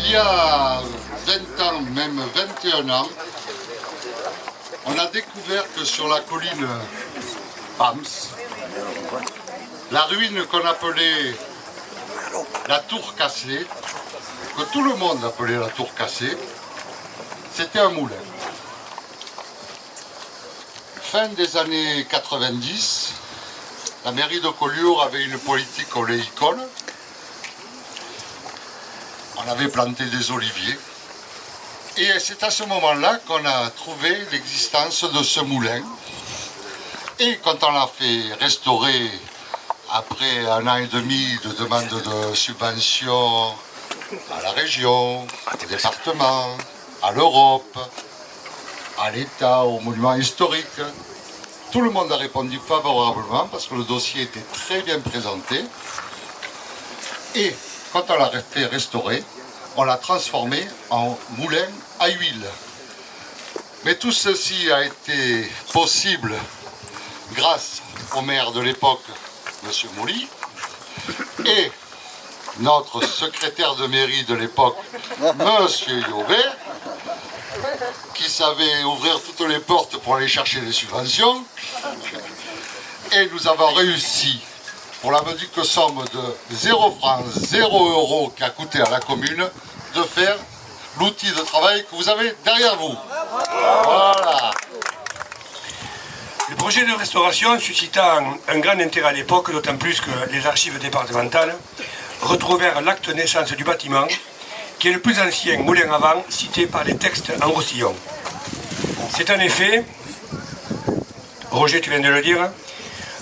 Il y a 20 ans, même 21 ans, on a découvert que sur la colline Pams, la ruine qu'on appelait la tour cassée, que tout le monde appelait la tour cassée, c'était un moulin. Fin des années 90, la mairie de Collioure avait une politique oléicole. On avait planté des oliviers. Et c'est à ce moment-là qu'on a trouvé l'existence de ce moulin. Et quand on l'a fait restaurer, après 1 an et demi de demande de subvention à la région, au département, à l'Europe, à l'État, aux monuments historiques, tout le monde a répondu favorablement parce que le dossier était très bien présenté. Et quand on l'a fait restaurer, on l'a transformé en moulin à huile. Mais tout ceci a été possible grâce au maire de l'époque, M. Mouly, et notre secrétaire de mairie de l'époque, M. Yobé, qui savait ouvrir toutes les portes pour aller chercher les subventions. Et nous avons réussi, pour la modique somme de 0 francs, 0 euros qu'a coûté à la commune, de faire l'outil de travail que vous avez derrière vous. Voilà. Le projet de restauration suscita un grand intérêt à l'époque, d'autant plus que les archives départementales retrouvèrent l'acte de naissance du bâtiment, qui est le plus ancien moulin à vent cité par les textes en Roussillon. C'est en effet, Roger, tu viens de le dire,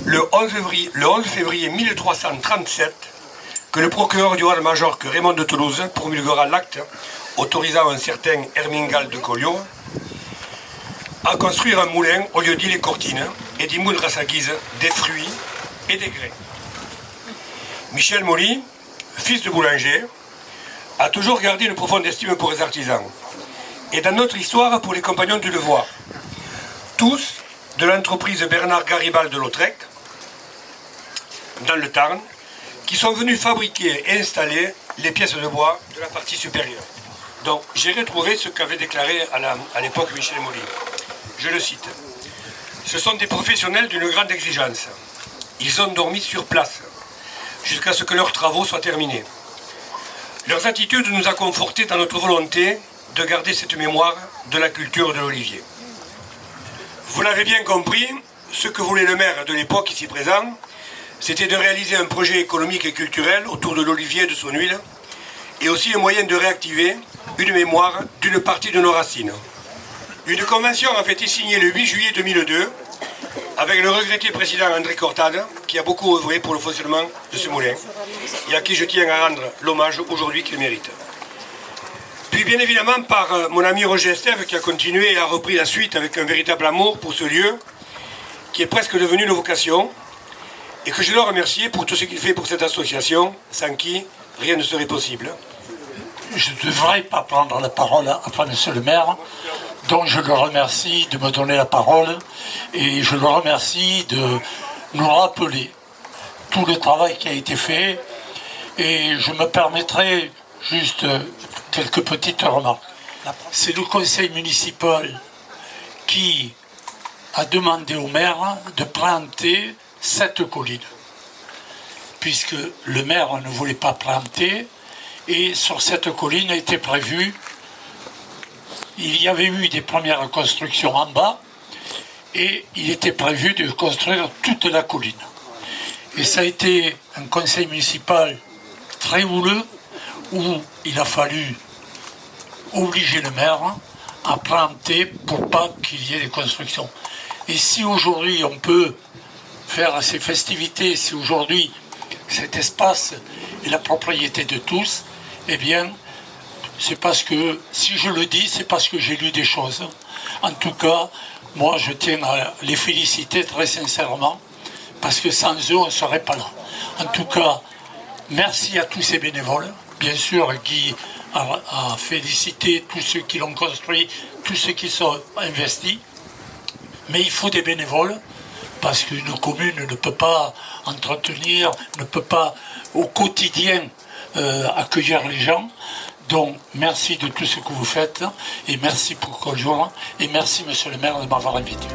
le 11 février 1337 que le procureur du roi-major que Raymond de Toulouse promulguera l'acte autorisant un certain Hermingal de Collioure à construire un moulin au lieu d'îles et Cortines et d'y moudre à sa guise des fruits et des grains. Michel Mouly, fils de boulanger, a toujours gardé une profonde estime pour les artisans et dans notre histoire pour les compagnons du devoir, tous de l'entreprise Bernard Garibald de Lautrec, dans le Tarn, qui sont venus fabriquer et installer les pièces de bois de la partie supérieure. Donc j'ai retrouvé ce qu'avait déclaré à l'époque Michel Mouly. Je le cite. Ce sont des professionnels d'une grande exigence. Ils ont dormi sur place jusqu'à ce que leurs travaux soient terminés. Leurs attitudes nous a confortés dans notre volonté de garder cette mémoire de la culture de l'olivier. Vous l'avez bien compris, ce que voulait le maire de l'époque ici présent, c'était de réaliser un projet économique et culturel autour de l'olivier et de son huile, et aussi un moyen de réactiver une mémoire d'une partie de nos racines. Une convention a été signée le 8 juillet 2002 avec le regretté président André Cortade, qui a beaucoup œuvré pour le fonctionnement de ce moulin, et à qui je tiens à rendre l'hommage aujourd'hui qu'il mérite. Puis bien évidemment par mon ami Roger Estève, qui a continué et a repris la suite avec un véritable amour pour ce lieu, qui est presque devenu une vocation, et que je dois remercier pour tout ce qu'il fait pour cette association, sans qui rien ne serait possible. Je ne devrais pas prendre la parole après monsieur le maire, donc je le remercie de me donner la parole et je le remercie de nous rappeler tout le travail qui a été fait, et je me permettrai juste quelques petites remarques. C'est le conseil municipal qui a demandé au maire de planter cette colline, puisque le maire ne voulait pas planter. Et sur cette colline était prévu, il y avait eu des premières constructions en bas, et il était prévu de construire toute la colline. Et ça a été un conseil municipal très houleux, où il a fallu obliger le maire à planter pour pas qu'il y ait des constructions. Et si aujourd'hui on peut faire ces festivités, si aujourd'hui cet espace est la propriété de tous, eh bien, c'est parce que, si je le dis, c'est parce que j'ai lu des choses. En tout cas, moi, je tiens à les féliciter très sincèrement, parce que sans eux, on ne serait pas là. En tout cas, merci à tous ces bénévoles. Bien sûr, Guy a félicité tous ceux qui l'ont construit, tous ceux qui sont investis. Mais il faut des bénévoles, parce qu'une commune ne peut pas entretenir, ne peut pas au quotidien accueillir les gens. Donc, merci de tout ce que vous faites, et merci pour Collioure, et merci, monsieur le maire, de m'avoir invité.